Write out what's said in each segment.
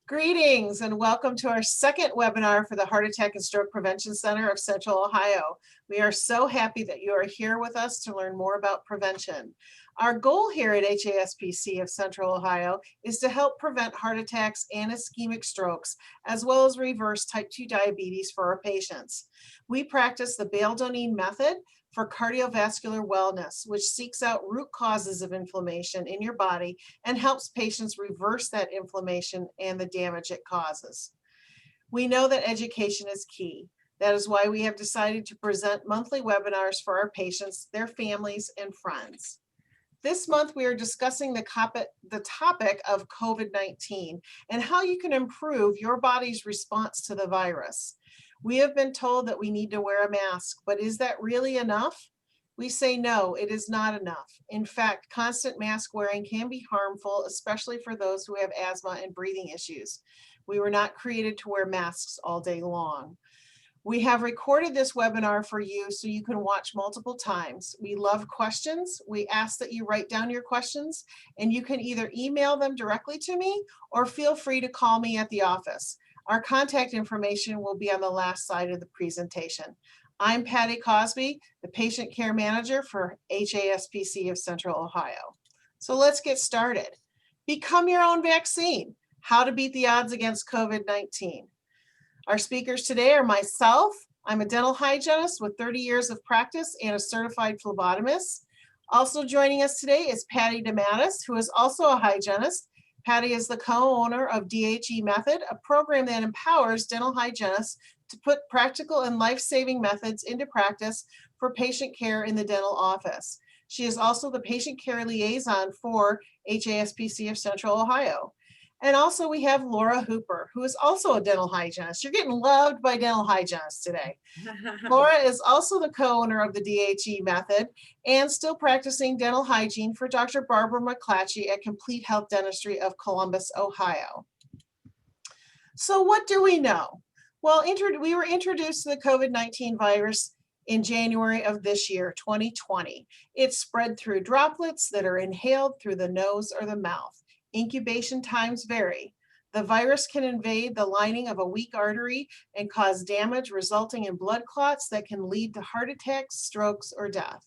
Greetings and welcome to our second webinar for the Heart Attack and Stroke Prevention Center of Central Ohio. We are so happy that you are here with us to learn more about prevention. Our goal here at HASPC of Central Ohio is to help prevent heart attacks and ischemic strokes, as well as reverse type 2 diabetes for our patients. We practice the Baldolin method for cardiovascular wellness, which seeks out root causes of inflammation in your body and helps patients reverse that inflammation and the damage it causes. We know that education is key. That is why we have decided to present monthly webinars for our patients, their families, and friends. This month, we are discussing the topic of COVID-19 and how you can improve your body's response to the virus. We have been told that we need to wear a mask, but is that really enough? We say no, it is not enough. In fact, constant mask wearing can be harmful, especially for those who have asthma and breathing issues. We were not created to wear masks all day long. We have recorded this webinar for you so you can watch multiple times. We love questions. We ask that you write down your questions, and you can either email them directly to me or feel free to call me at the office. Our contact information will be on the last slide of the presentation. I'm Patty Cosby, the Patient Care Manager for HASPC of Central Ohio. So let's get started. Become your own vaccine. How to beat the odds against COVID-19. Our speakers today are myself. I'm a dental hygienist with 30 years of practice and a certified phlebotomist. Also joining us today is Patty DeMattis, who is also a hygienist. Patty is the co-owner of DHE Method, a program that empowers dental hygienists to put practical and life-saving methods into practice for patient care in the dental office. She is also the patient care liaison for HASPC of Central Ohio. And also we have Laura Hooper, who is also a dental hygienist. You're getting loved by dental hygienists today. Laura is also the co-owner of the DHE Method and still practicing dental hygiene for Dr. Barbara McClatchy at Complete Health Dentistry of Columbus, Ohio. So what do we know? Well, we were introduced to the COVID-19 virus in January of this year, 2020. It's spread through droplets that are inhaled through the nose or the mouth. Incubation times vary. The virus can invade the lining of a weak artery and cause damage resulting in blood clots that can lead to heart attacks, strokes, or death.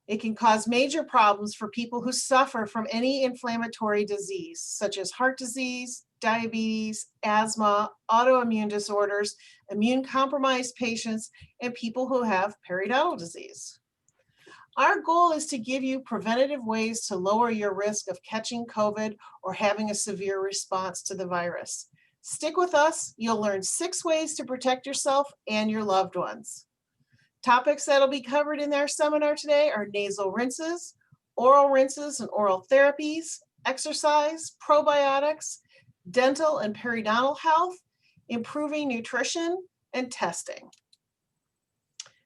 It can cause major problems for people who suffer from any inflammatory disease, such as heart disease, diabetes, asthma, autoimmune disorders, immune-compromised patients, and people who have periodontal disease. Our goal is to give you preventative ways to lower your risk of catching COVID or having a severe response to the virus. Stick with us, you'll learn 6 ways to protect yourself and your loved ones. Topics that'll be covered in our seminar today are nasal rinses and oral therapies, exercise, probiotics, dental and periodontal health, improving nutrition, and testing.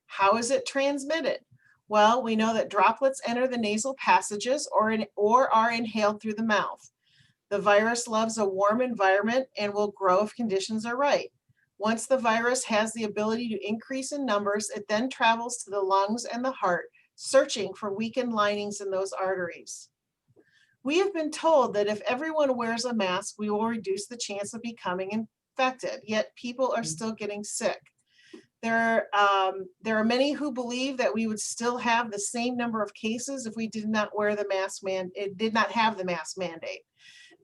How is it transmitted? Well, we know that droplets enter the nasal passages or are inhaled through the mouth. The virus loves a warm environment and will grow if conditions are right. Once the virus has the ability to increase in numbers, it then travels to the lungs and the heart, searching for weakened linings in those arteries. We have been told that if everyone wears a mask, we will reduce the chance of becoming infected, yet people are still getting sick. There are many who believe that we would still have the same number of cases if we did not wear the mask did not have the mask mandate.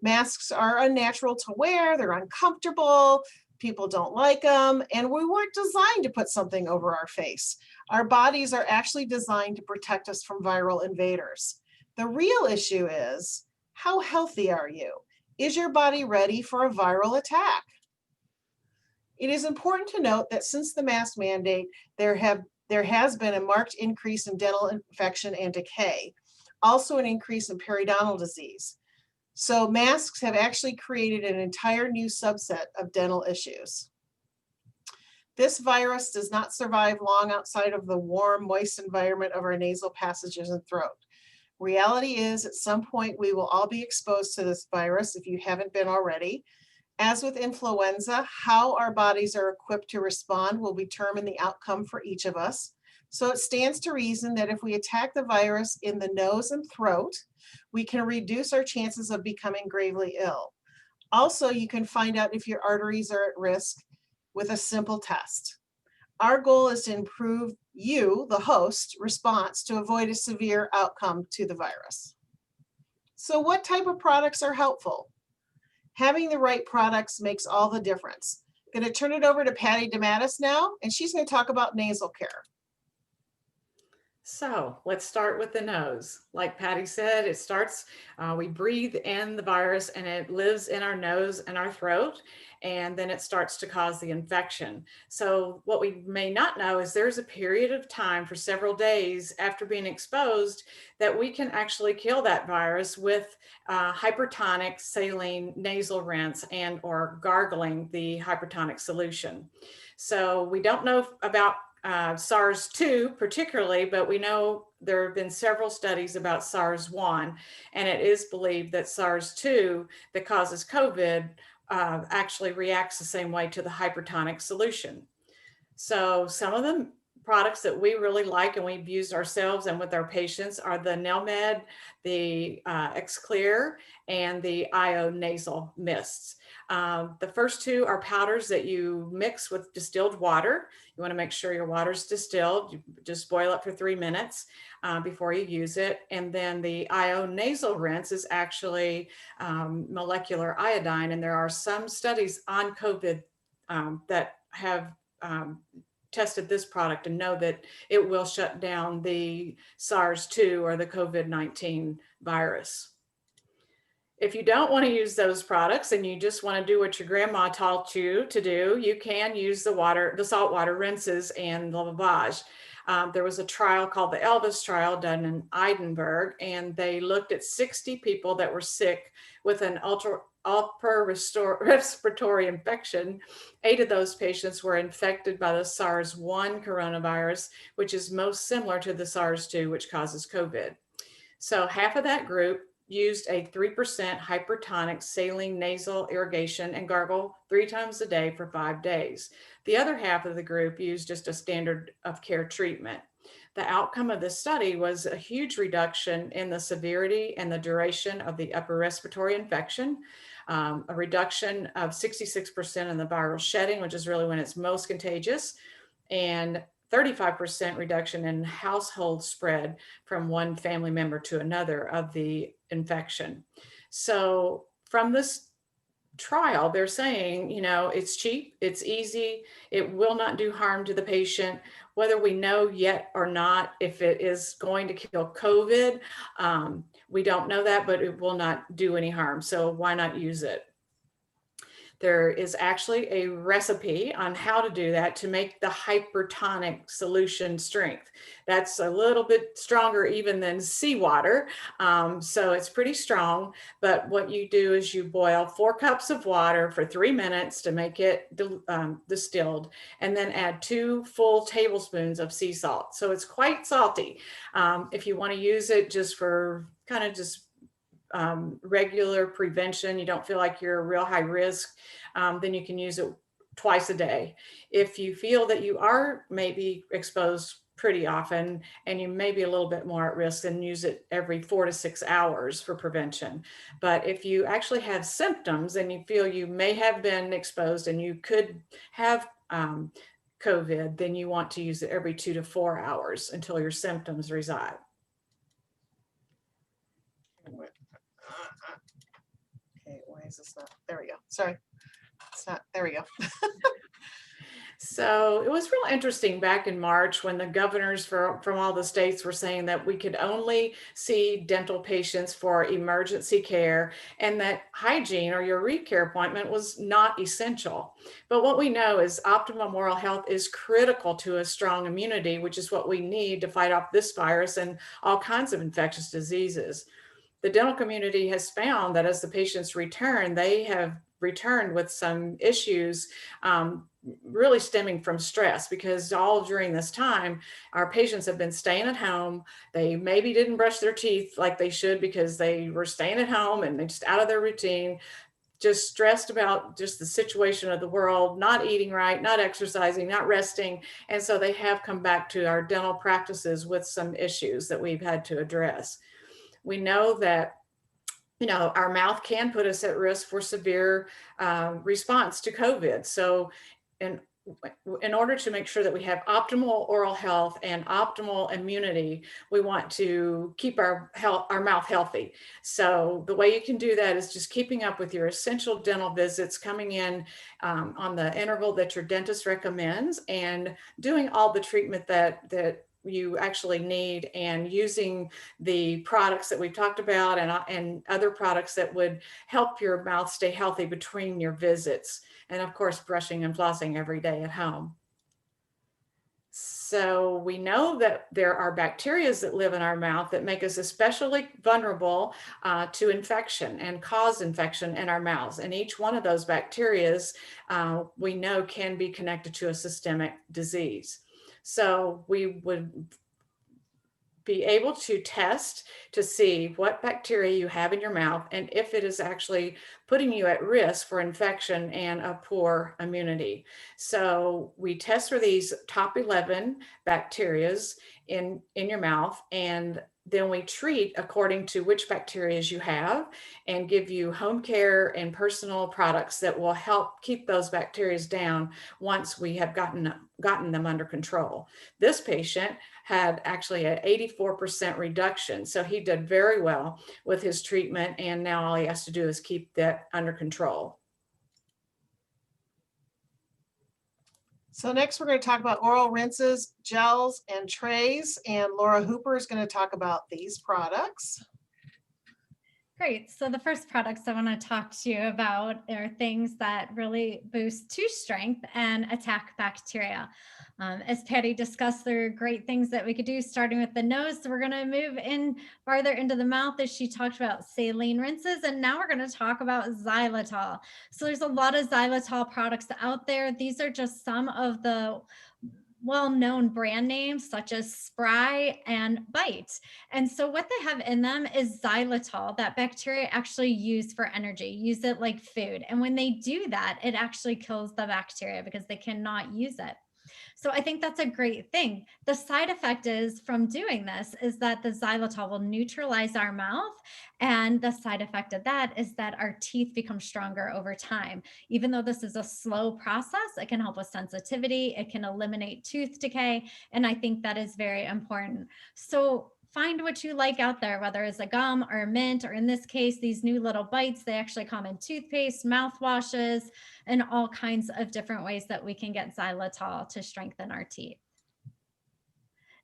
Masks are unnatural to wear, they're uncomfortable, people don't like them, and we weren't designed to put something over our face. Our bodies are actually designed to protect us from viral invaders. The real issue is, how healthy are you? Is your body ready for a viral attack? It is important to note that since the mask mandate, there has been a marked increase in dental infection and decay, also an increase in periodontal disease. So masks have actually created an entire new subset of dental issues. This virus does not survive long outside of the warm, moist environment of our nasal passages and throat. Reality is, at some point, we will all be exposed to this virus if you haven't been already. As with influenza, how our bodies are equipped to respond will determine the outcome for each of us. So it stands to reason that if we attack the virus in the nose and throat, we can reduce our chances of becoming gravely ill. Also, you can find out if your arteries are at risk with a simple test. Our goal is to improve you, the host, response to avoid a severe outcome to the virus. So what type of products are helpful? Having the right products makes all the difference. I'm going to turn it over to Patty DeMattis now, and she's going to talk about nasal care. So let's start with the nose. Like Patty said, it starts, we breathe in the virus and it lives in our nose and our throat, and then it starts to cause the infection. So what we may not know is there's a period of time for several days after being exposed that we can actually kill that virus with hypertonic saline nasal rinse and or gargling the hypertonic solution. So we don't know about SARS-2 particularly, but we know there have been several studies about SARS-1, and it is believed that SARS-2 that causes COVID actually reacts the same way to the hypertonic solution. So some of the products that we really like and we've used ourselves and with our patients are the Nelmed, the Xclear, and the IO nasal mists. The first two are powders that you mix with distilled water. You want to make sure your water is distilled. You just boil it for 3 minutes before you use it. And then the IO nasal rinse is actually molecular iodine. And there are some studies on COVID that have tested this product and know that it will shut down the SARS-2 or the COVID-19 virus. If you don't want to use those products and you just want to do what your grandma taught you to do, you can use the saltwater rinses and the lavage. There was a trial called the Elvis trial done in Edinburgh, and they looked at 60 people that were sick with an upper respiratory infection. 8 of those patients were infected by the SARS-1 coronavirus, which is most similar to the SARS-2, which causes COVID. So half of that group used a 3% hypertonic saline nasal irrigation and gargle 3 times a day for 5 days. The other half of the group used just a standard of care treatment. The outcome of this study was a huge reduction in the severity and the duration of the upper respiratory infection, a reduction of 66% in the viral shedding, which is really when it's most contagious, and 35% reduction in household spread from one family member to another of the infection. So from this trial, they're saying, you know, it's cheap, it's easy, it will not do harm to the patient. Whether we know yet or not if it is going to kill COVID, we don't know that, but it will not do any harm. So why not use it? There is actually a recipe on how to do that to make the hypertonic solution strength. That's a little bit stronger even than seawater. So it's pretty strong, but what you do is you boil 4 cups of water for 3 minutes to make it distilled, and then add 2 full tablespoons of sea salt. So it's quite salty. If you want to use it just for kind of just regular prevention, you don't feel like you're a real high risk, then you can use it twice a day. If you feel that you are maybe exposed pretty often and you may be a little bit more at risk, then use it every 4 to 6 hours for prevention. But if you actually have symptoms and you feel you may have been exposed and you could have COVID, then you want to use it every 2 to 4 hours until your symptoms reside. Okay, why is this not? There we go. Sorry. It's not. There we go. So it was real interesting back in March when the governors from all the states were saying that we could only see dental patients for emergency care and that hygiene or your recare appointment was not essential. But what we know is optimal oral health is critical to a strong immunity, which is what we need to fight off this virus and all kinds of infectious diseases. The dental community has found that as the patients return, they have returned with some issues really stemming from stress, because all during this time, our patients have been staying at home. They maybe didn't brush their teeth like they should because they were staying at home and they're just out of their routine, just stressed about just the situation of the world, not eating right, not exercising, not resting. And so they have come back to our dental practices with some issues that we've had to address. We know that our mouth can put us at risk for severe response to COVID. So, in in order to make sure that we have optimal oral health and optimal immunity, we want to keep our mouth healthy. So the way you can do that is just keeping up with your essential dental visits, coming in on the interval that your dentist recommends, and doing all the treatment that you actually need, and using the products that we've talked about, and other products that would help your mouth stay healthy between your visits. And of course, brushing and flossing every day at home. So we know that there are bacteria that live in our mouth that make us especially vulnerable to infection and cause infection in our mouths. And each one of those bacteria we know can be connected to a systemic disease. So we would be able to test to see what bacteria you have in your mouth and if it is actually putting you at risk for infection and a poor immunity. So we test for these top 11 bacterias in your mouth, and then we treat according to which bacteria you have, and give you home care and personal products that will help keep those bacteria down once we have gotten them under control. This patient had actually an 84% reduction. So he did very well with his treatment, and now all he has to do is keep that under control. So next we're going to talk about oral rinses, gels, and trays. And Laura Hooper is going to talk about these products. Great. So the first products I want to talk to you about are things that really boost tooth strength and attack bacteria. As Patty discussed, there are great things that we could do starting with the nose. So we're going to move in farther into the mouth as she talked about saline rinses. And now we're going to talk about xylitol. So there's a lot of xylitol products out there. These are just some of the well-known brand names such as Spry and Bite. And so what they have in them is xylitol that bacteria actually use for energy, use it like food. And when they do that, it actually kills the bacteria because they cannot use it. So I think that's a great thing. The side effect is from doing this is that the xylitol will neutralize our mouth. And the side effect of that is that our teeth become stronger over time. Even though this is a slow process, it can help with sensitivity. It can eliminate tooth decay. And I think that is very important. So find what you like out there, whether it's a gum or a mint, or in this case, these new little bites. They actually come in toothpaste, mouthwashes, and all kinds of different ways that we can get xylitol to strengthen our teeth.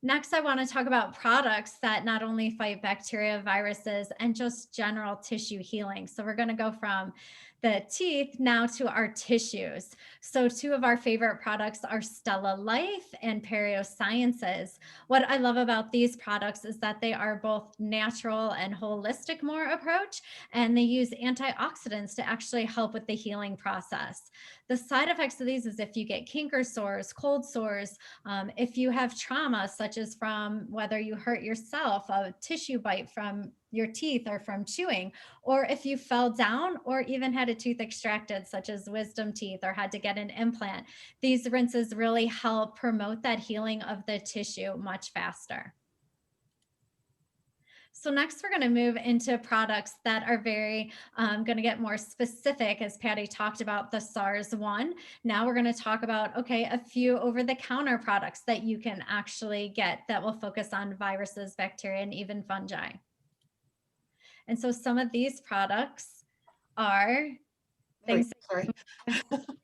Next, I want to talk about products that not only fight bacteria, viruses, and just general tissue healing. So we're going to go from the teeth now to our tissues. So two of our favorite products are Stella Life and Perio Sciences. What I love about these products is that they are both natural and holistic more approach, and they use antioxidants to actually help with the healing process. The side effects of these is if you get canker sores, cold sores, if you have trauma, such as from whether you hurt yourself, a tissue bite from your teeth or from chewing, or if you fell down or even had a tooth extracted, such as wisdom teeth, or had to get an implant, these rinses really help promote that healing of the tissue much faster. So next we're going to move into products that are very going to get more specific, as Patty talked about the SARS one. Now we're going to talk about, okay, a few over-the-counter products that you can actually get that will focus on viruses, bacteria, and even fungi. And so some of these products are things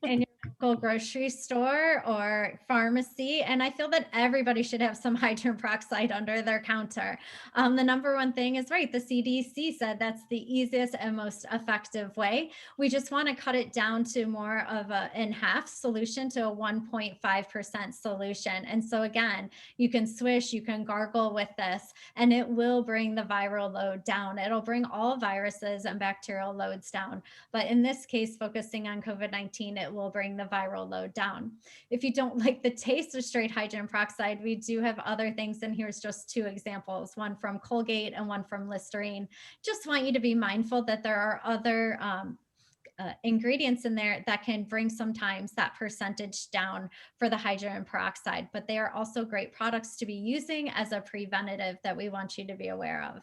in your local grocery store or pharmacy. And I feel that everybody should have some hydrogen peroxide under their counter. The number one thing is right. The CDC said that's the easiest and most effective way. We just want to cut it down to more of a in half solution to a 1.5% solution. And so again, you can swish, you can gargle with this, and it will bring the viral load down. It'll bring all viruses and bacterial loads down. But in this case, focusing on COVID-19, it will bring the viral load down. If you don't like the taste of straight hydrogen peroxide, we do have other things, and here's just two examples, one from Colgate and one from Listerine. Just want you to be mindful that there are other ingredients in there that can bring sometimes that percentage down for the hydrogen peroxide, but they are also great products to be using as a preventative that we want you to be aware of.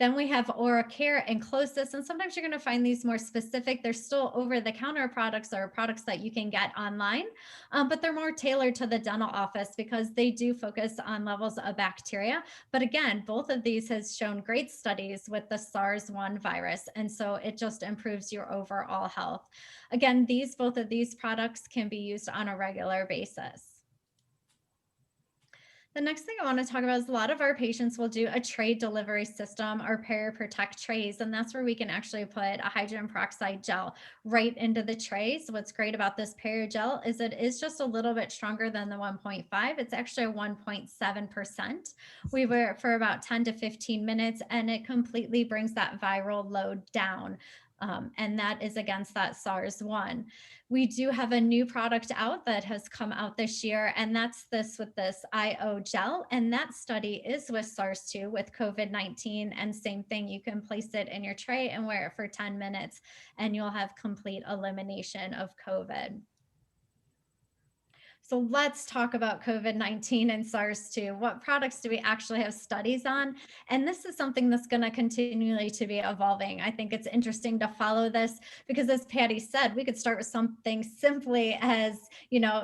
Then we have Oral Care and Closest, and sometimes you're going to find these more specific. They're still over-the-counter products or products that you can get online, but they're more tailored to the dental office because they do focus on levels of bacteria. But again, both of these has shown great studies with the SARS-1 virus, and so it just improves your overall health. Again, both of these products can be used on a regular basis. The next thing I want to talk about is a lot of our patients will do a tray delivery system or PeriProtect trays, and that's where we can actually put a hydrogen peroxide gel right into the trays. What's great about this Perigel is it is just a little bit stronger than the 1.5. It's actually a 1.7%. We wear it for about 10 to 15 minutes, and it completely brings that viral load down. And that is against that SARS-1. We do have a new product out that has come out this year, and that's this IO gel. And that study is with SARS-2 with COVID-19. And same thing, you can place it in your tray and wear it for 10 minutes, and you'll have complete elimination of COVID. So let's talk about COVID-19 and SARS-2. What products do we actually have studies on? And this is something that's going to continually to be evolving. I think it's interesting to follow this because, as Patty said, we could start with something simply as,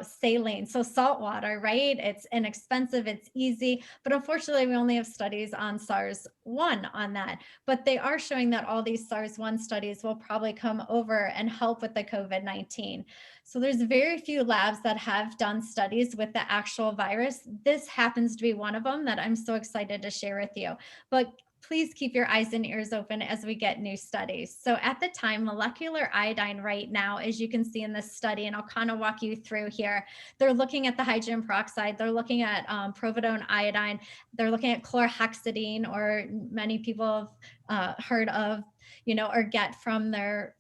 saline. So salt water, right? It's inexpensive, it's easy, but unfortunately we only have studies on SARS-1 on that. But they are showing that all these SARS-1 studies will probably come over and help with the COVID-19. So there's very few labs that have done studies with the actual virus. This happens to be one of them that I'm so excited to share with you. But please keep your eyes and ears open as we get new studies. So at the time, molecular iodine right now, as you can see in this study, and I'll kind of walk you through here, they're looking at the hydrogen peroxide, they're looking at providone iodine, they're looking at chlorhexidine, or many people have heard of, or get from their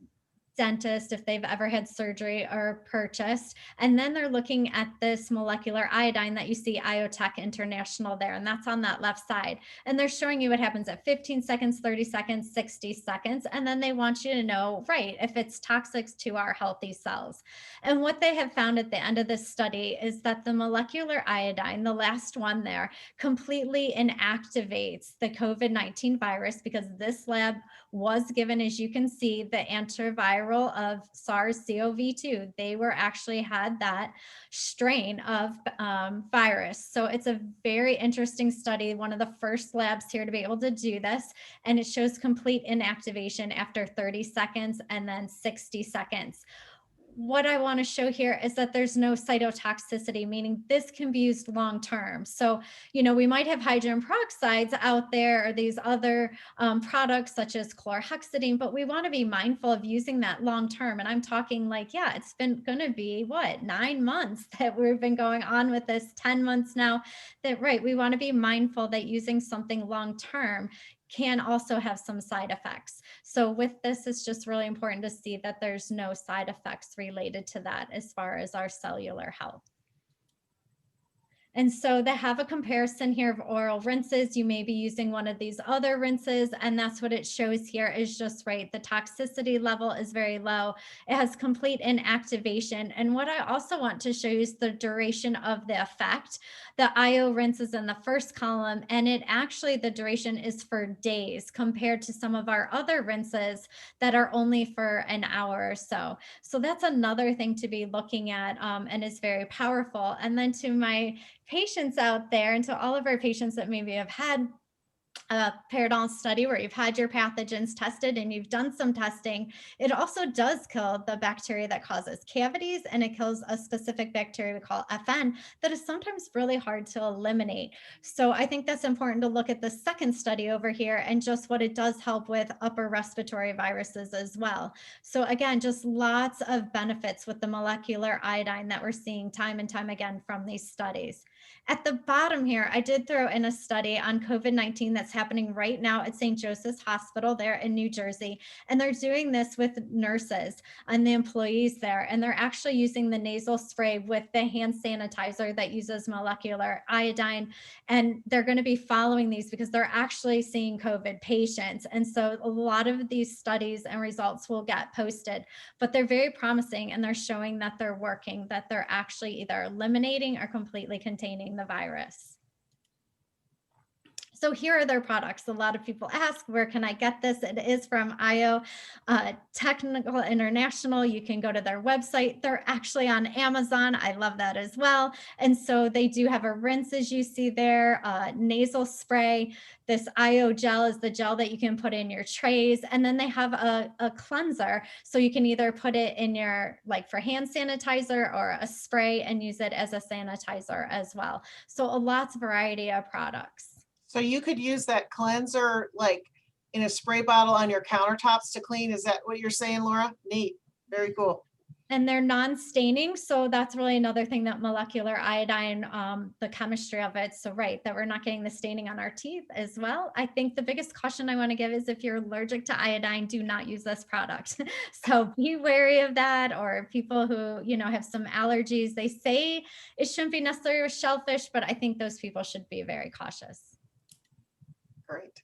dentist if they've ever had surgery or purchased. And then they're looking at this molecular iodine that you see IoTech International there, and that's on that left side. And they're showing you what happens at 15 seconds, 30 seconds, 60 seconds. And then they want you to know, right, if it's toxic to our healthy cells. And what they have found at the end of this study is that the molecular iodine, the last one there, completely inactivates the COVID-19 virus, because this lab was given, as you can see, the antiviral of SARS-CoV-2. They were actually had that strain of virus. So it's a very interesting study, one of the first labs here to be able to do this. And it shows complete inactivation after 30 seconds and then 60 seconds. What I want to show here is that there's no cytotoxicity, meaning this can be used long term. So, we might have hydrogen peroxides out there or these other products such as chlorhexidine, but we want to be mindful of using that long term. And I'm talking like, it's been going to be 9 months that we've been going on with this, 10 months now, that, right, we want to be mindful that using something long term can also have some side effects. So with this, it's just really important to see that there's no side effects related to that as far as our cellular health. And so they have a comparison here of oral rinses. You may be using one of these other rinses, and that's what it shows here is just right. The toxicity level is very low. It has complete inactivation. And what I also want to show you is the duration of the effect. The IO rinse is in the first column, and the duration is for days compared to some of our other rinses that are only for an hour or so. So that's another thing to be looking at, and is very powerful. And then to my patients out there, and to all of our patients that maybe have had a periodontal study where you've had your pathogens tested and you've done some testing, it also does kill the bacteria that causes cavities, and it kills a specific bacteria we call FN that is sometimes really hard to eliminate. So I think that's important to look at the second study over here and just what it does help with upper respiratory viruses as well. So again, just lots of benefits with the molecular iodine that we're seeing time and time again from these studies. At the bottom here, I did throw in a study on COVID-19 that's happening right now at St. Joseph's Hospital there in New Jersey. And they're doing this with nurses and the employees there. And they're actually using the nasal spray with the hand sanitizer that uses molecular iodine. And they're going to be following these because they're actually seeing COVID patients. And so a lot of these studies and results will get posted, but they're very promising, and they're showing that they're working, that they're actually either eliminating or completely containing the virus. So here are their products. A lot of people ask, where can I get this? It is from IO Technical International. You can go to their website. They're actually on Amazon. I love that as well. And so they do have a rinse, as you see there, nasal spray. This IO gel is the gel that you can put in your trays. And then they have a cleanser. So you can either put it in your, like for hand sanitizer, or a spray and use it as a sanitizer as well. So a lots of variety of products. So you could use that cleanser like in a spray bottle on your countertops to clean. Is that what you're saying, Laura? Neat. Very cool. And they're non-staining. So that's really another thing, that molecular iodine, the chemistry of it. So right, that we're not getting the staining on our teeth as well. I think the biggest caution I want to give is, if you're allergic to iodine, do not use this product. So be wary of that, or people who, have some allergies. They say it shouldn't be necessary with shellfish, but I think those people should be very cautious. Great.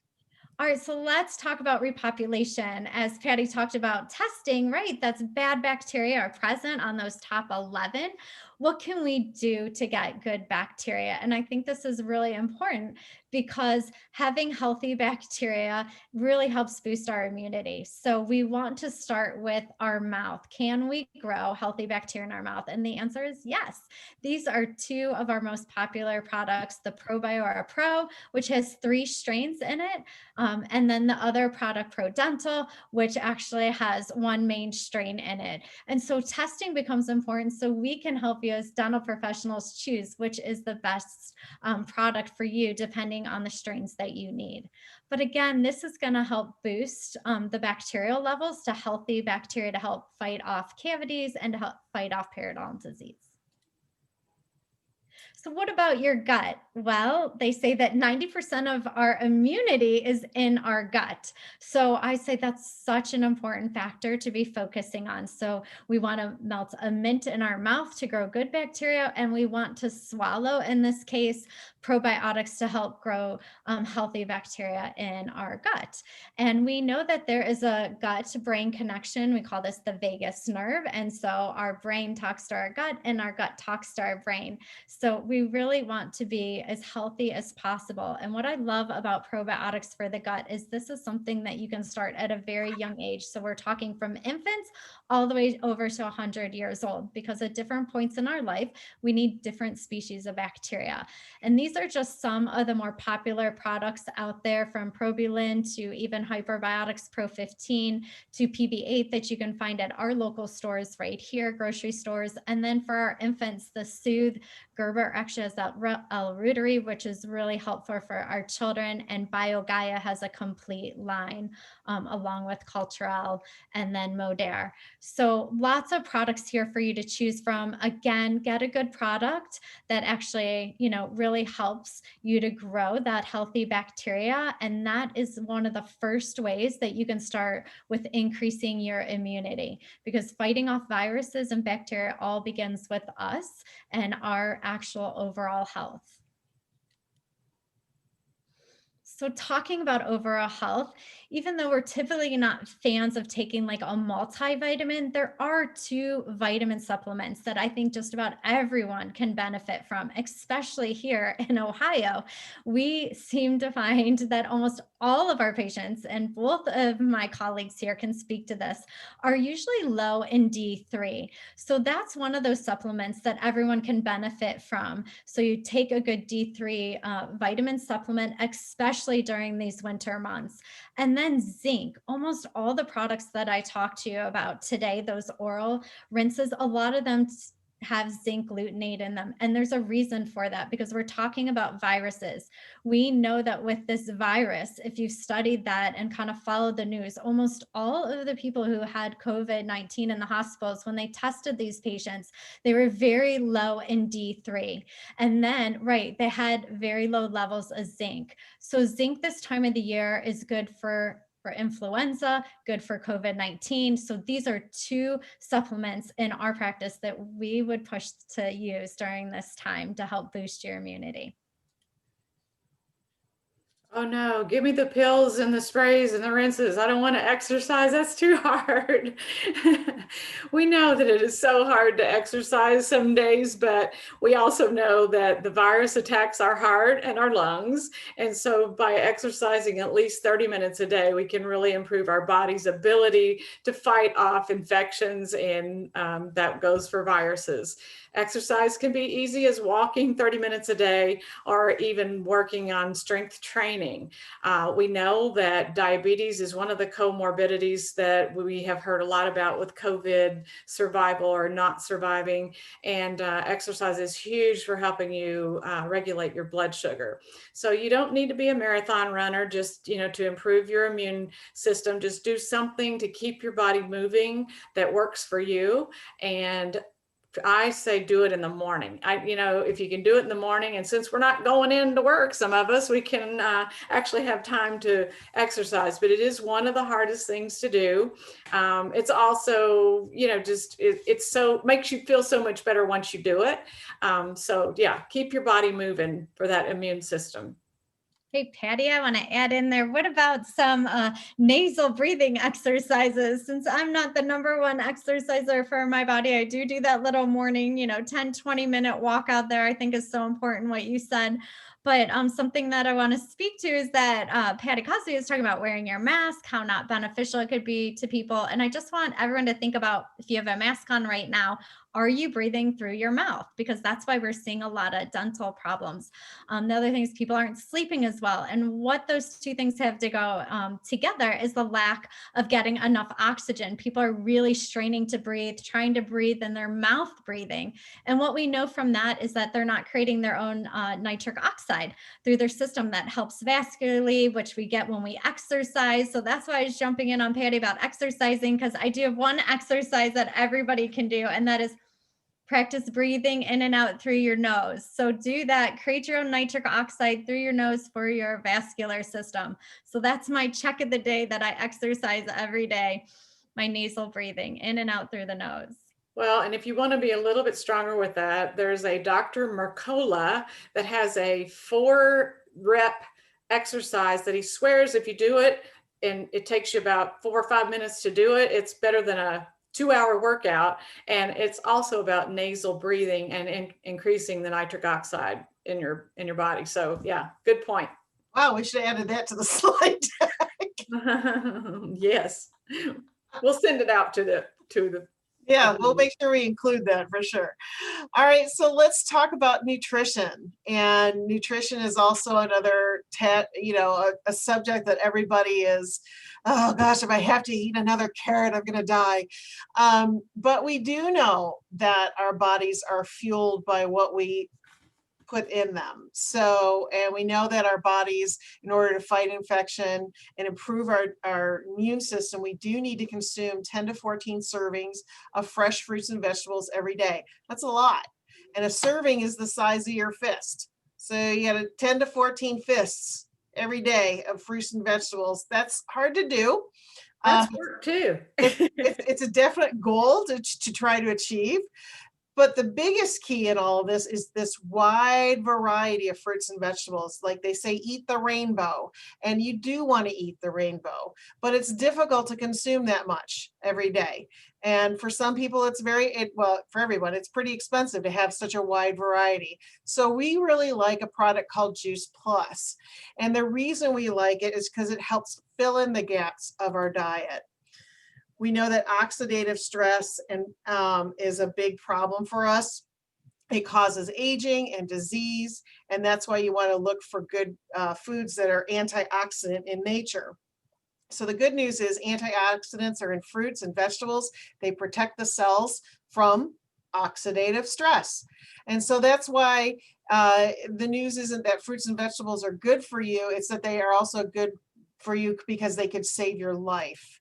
All right, so let's talk about repopulation. As Patty talked about testing, right? That's bad bacteria are present on those top 11. What can we do to get good bacteria? And I think this is really important, because having healthy bacteria really helps boost our immunity. So we want to start with our mouth. Can we grow healthy bacteria in our mouth? And the answer is yes. These are two of our most popular products, the ProBiora Pro, which has 3 strains in it. And then the other product, ProDental, which actually has 1 main strain in it. And so testing becomes important, so we can help you as dental professionals choose which is the best product for you, depending on the strains that you need. But again, this is going to help boost the bacterial levels to healthy bacteria, to help fight off cavities and to help fight off periodontal disease. So what about your gut? Well, they say that 90% of our immunity is in our gut. So I say that's such an important factor to be focusing on. So we want to melt a mint in our mouth to grow good bacteria, and we want to swallow, in this case, probiotics to help grow healthy bacteria in our gut. And we know that there is a gut-brain connection. We call this the vagus nerve. And so our brain talks to our gut, and our gut talks to our brain. So we really want to be as healthy as possible. And what I love about probiotics for the gut is this is something that you can start at a very young age. So we're talking from infants all the way over to 100 years old, because at different points in our life, we need different species of bacteria. And these are just some of the more popular products out there, from Probulin to even Hyperbiotics Pro 15 to PB8, that you can find at our local stores right here, grocery stores. And then for our infants, the Soothe Gerber actually has that L-Reuteri, which is really helpful for our children. And BioGaia has a complete line along with Culturelle and then Modere. So lots of products here for you to choose from. Again, get a good product that actually, really helps you to grow that healthy bacteria. And that is one of the first ways that you can start with increasing your immunity, because fighting off viruses and bacteria all begins with us and our actual overall health. So talking about overall health, even though we're typically not fans of taking like a multivitamin, there are 2 vitamin supplements that I think just about everyone can benefit from, especially here in Ohio. We seem to find that almost all of our patients, and both of my colleagues here can speak to this, are usually low in D3. So that's one of those supplements that everyone can benefit from. So you take a good D3 vitamin supplement, especially during these winter months. And then zinc. Almost all the products that I talked to you about today, those oral rinses, a lot of them have zinc glutamate in them. And there's a reason for that, because we're talking about viruses. We know that with this virus, if you've studied that and kind of followed the news, almost all of the people who had COVID-19 in the hospitals, when they tested these patients, they were very low in D3. And then, right, they had very low levels of zinc. So zinc this time of the year is good for influenza, good for COVID-19. So these are 2 supplements in our practice that we would push to use during this time to help boost your immunity. Oh no, give me the pills and the sprays and the rinses. I don't want to exercise. That's too hard. We know that it is so hard to exercise some days, but we also know that the virus attacks our heart and our lungs. And so by exercising at least 30 minutes a day, we can really improve our body's ability to fight off infections, and that goes for viruses. Exercise can be easy as walking 30 minutes a day, or even working on strength training. We know that diabetes is one of the comorbidities that we have heard a lot about with COVID survival or not surviving. And exercise is huge for helping you regulate your blood sugar. So you don't need to be a marathon runner just, to improve your immune system. Just do something to keep your body moving that works for you. And I say do it in the morning. If you can do it in the morning, and since we're not going into work, some of us, we can actually have time to exercise, but it is one of the hardest things to do. It's also, makes you feel so much better once you do it. So yeah, keep your body moving for that immune system. Hey, Patty, I want to add in there. What about some nasal breathing exercises? Since I'm not the number one exerciser for my body, I do that little morning, 10, 20-minute walk out there. I think is so important what you said. But something that I want to speak to is that Patty Cosby is talking about wearing your mask, how not beneficial it could be to people. And I just want everyone to think about, if you have a mask on right now, are you breathing through your mouth? Because that's why we're seeing a lot of dental problems. The other thing is people aren't sleeping as well. And what those two things have to go together is the lack of getting enough oxygen. People are really straining to breathe, trying to breathe in their mouth breathing. And what we know from that is that they're not creating their own nitric oxide through their system that helps vascularly, which we get when we exercise. So that's why I was jumping in on Patty about exercising, because I do have one exercise that everybody can do, and that is practice breathing in and out through your nose. So do that, create your own nitric oxide through your nose for your vascular system. So that's my check of the day that I exercise every day, my nasal breathing in and out through the nose. Well, and if you want to be a little bit stronger with that, there's a Dr. Mercola that has a 4-rep exercise that he swears if you do it, and it takes you about 4 or 5 minutes to do it, it's better than a 2-hour workout. And it's also about nasal breathing and increasing the nitric oxide in your body. So yeah, good point. Wow, we should have added that to the slide. Yes, we'll send it out to the Yeah, we'll make sure we include that for sure. All right, so let's talk about nutrition. And nutrition is also another, a subject that everybody is, oh gosh, if I have to eat another carrot, I'm going to die. But we do know that our bodies are fueled by what we put in them. So, and we know that our bodies, in order to fight infection and improve our immune system, we do need to consume 10 to 14 servings of fresh fruits and vegetables every day. That's a lot. And a serving is the size of your fist. So you got 10 to 14 fists every day of fruits and vegetables. That's hard to do. That's work too. It's a definite goal to try to achieve. But the biggest key in all of this is this wide variety of fruits and vegetables. Like they say, eat the rainbow, and you do want to eat the rainbow, but it's difficult to consume that much every day. And for some people, it's for everyone, it's pretty expensive to have such a wide variety. So we really like a product called Juice Plus. And the reason we like it is because it helps fill in the gaps of our diet. We know that oxidative stress is a big problem for us. It causes aging and disease, and that's why you want to look for good foods that are antioxidant in nature. So the good news is antioxidants are in fruits and vegetables. They protect the cells from oxidative stress. And so that's why the news isn't that fruits and vegetables are good for you, it's that they are also good for you because they could save your life.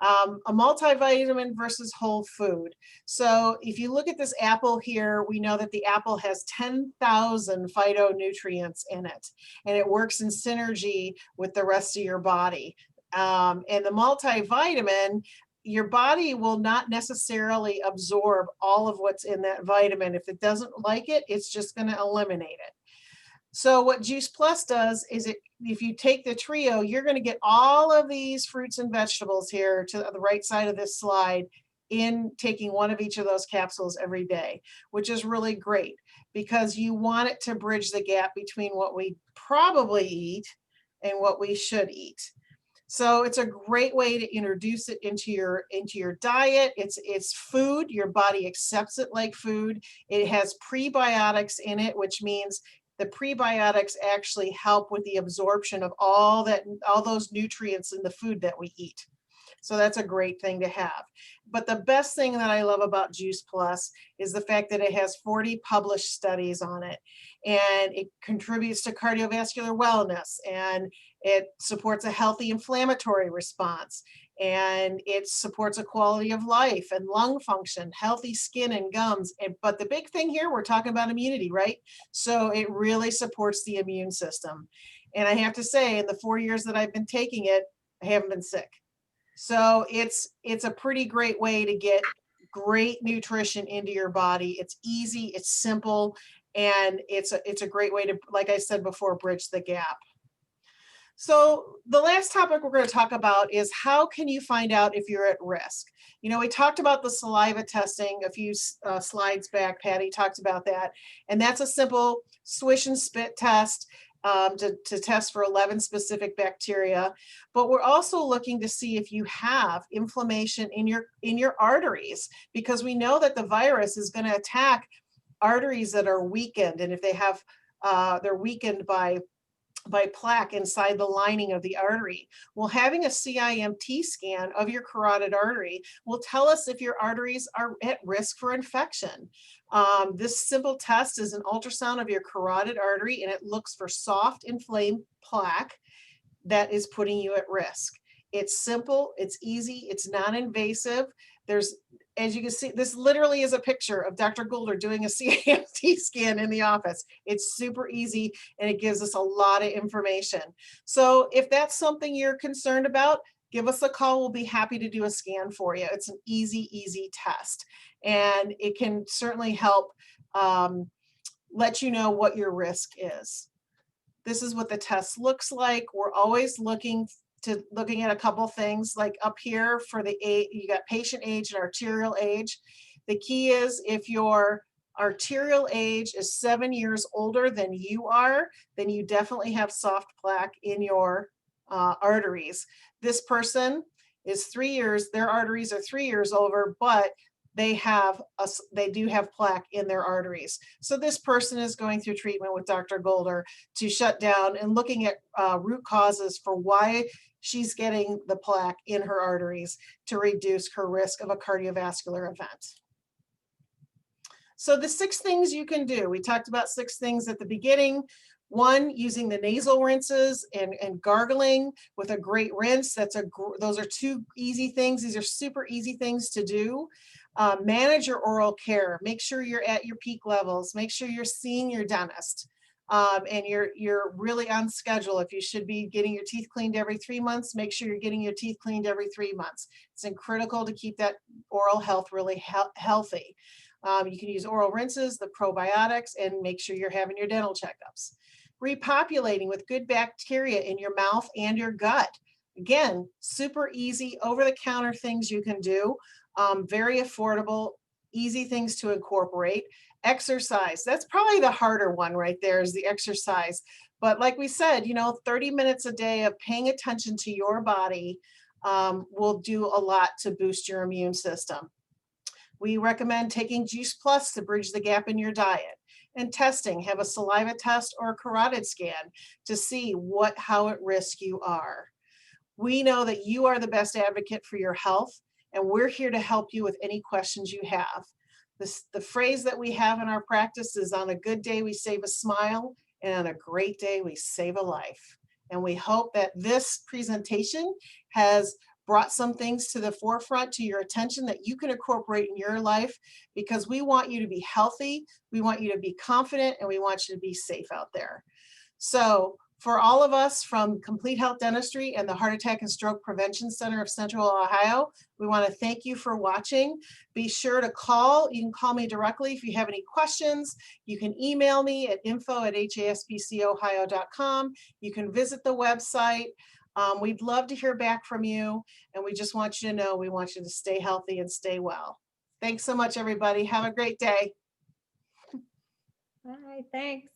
A multivitamin versus whole food. So if you look at this apple here, we know that the apple has 10,000 phytonutrients in it, and it works in synergy with the rest of your body. And the multivitamin, your body will not necessarily absorb all of what's in that vitamin. If it doesn't like it, it's just going to eliminate it. So what Juice Plus does is it if you take the trio, you're going to get all of these fruits and vegetables here to the right side of this slide in taking one of each of those capsules every day, which is really great because you want it to bridge the gap between what we probably eat and what we should eat. So it's a great way to introduce it into your diet. It's food. Your body accepts it like food. It has prebiotics in it, which means the prebiotics actually help with the absorption of all those nutrients in the food that we eat. So that's a great thing to have. But the best thing that I love about Juice Plus is the fact that it has 40 published studies on it, and it contributes to cardiovascular wellness, and it supports a healthy inflammatory response, and it supports a quality of life and lung function, healthy skin and gums. But the big thing here, we're talking about immunity, right? So it really supports the immune system. And I have to say, in the 4 years that I've been taking it, I haven't been sick. So it's a pretty great way to get great nutrition into your body. It's easy, it's simple, and it's a great way to, like I said before, bridge the gap. So the last topic we're going to talk about is how can you find out if you're at risk? You know, we talked about the saliva testing a few slides back. Patty talked about that. And that's a simple swish and spit test to test for 11 specific bacteria. But we're also looking to see if you have inflammation in your arteries, because we know that the virus is going to attack arteries that are weakened. And if they have, they're weakened by plaque inside the lining of the artery. Well, having a CIMT scan of your carotid artery will tell us if your arteries are at risk for infection. This simple test is an ultrasound of your carotid artery, and it looks for soft inflamed plaque that is putting you at risk. It's simple, it's easy, it's non-invasive. There's, as you can see, this literally is a picture of Dr. Goulder doing a CIMT scan in the office. It's super easy, and it gives us a lot of information. So if that's something you're concerned about, give us a call. We'll be happy to do a scan for you. It's an easy test, and it can certainly help let you know what your risk is. This is what the test looks like. We're always looking at a couple things, like up here for the age, you got patient age and arterial age. The key is if your arterial age is 7 years older than you are, then you definitely have soft plaque in your arteries. This person is 3 years, their arteries are 3 years older, but they do have plaque in their arteries. So this person is going through treatment with Dr. Goulder to shut down and looking at root causes for why she's getting the plaque in her arteries to reduce her risk of a cardiovascular event. So the 6 things you can do, we talked about 6 things at the beginning. 1, using the nasal rinses and gargling with a great rinse. Those are 2 easy things. These are super easy things to do. Manage your oral care. Make sure you're at your peak levels. Make sure you're seeing your dentist. And you're really on schedule. If you should be getting your teeth cleaned every 3 months, make sure you're getting your teeth cleaned every 3 months. It's critical to keep that oral health really healthy. You can use oral rinses, the probiotics, and make sure you're having your dental checkups. Repopulating with good bacteria in your mouth and your gut. Again, super easy, over-the-counter things you can do. Very affordable, easy things to incorporate. Exercise, that's probably the harder one right there, is the exercise. But like we said, 30 minutes a day of paying attention to your body will do a lot to boost your immune system. We recommend taking Juice Plus to bridge the gap in your diet. And testing, have a saliva test or a carotid scan to see how at risk you are. We know that you are the best advocate for your health, and we're here to help you with any questions you have. The phrase that we have in our practice is, on a good day, we save a smile, and on a great day, we save a life. And we hope that this presentation has brought some things to the forefront to your attention that you can incorporate in your life, because we want you to be healthy, we want you to be confident, and we want you to be safe out there. So For all of us from Complete Health Dentistry and the Heart Attack and Stroke Prevention Center of Central Ohio, we want to thank you for watching. Be sure to call. You can call me directly if you have any questions. You can email me at info@haspcohio.com. You can visit the website. We'd love to hear back from you, and we just want you to know we want you to stay healthy and stay well. Thanks so much, everybody. Have a great day. All right, thanks.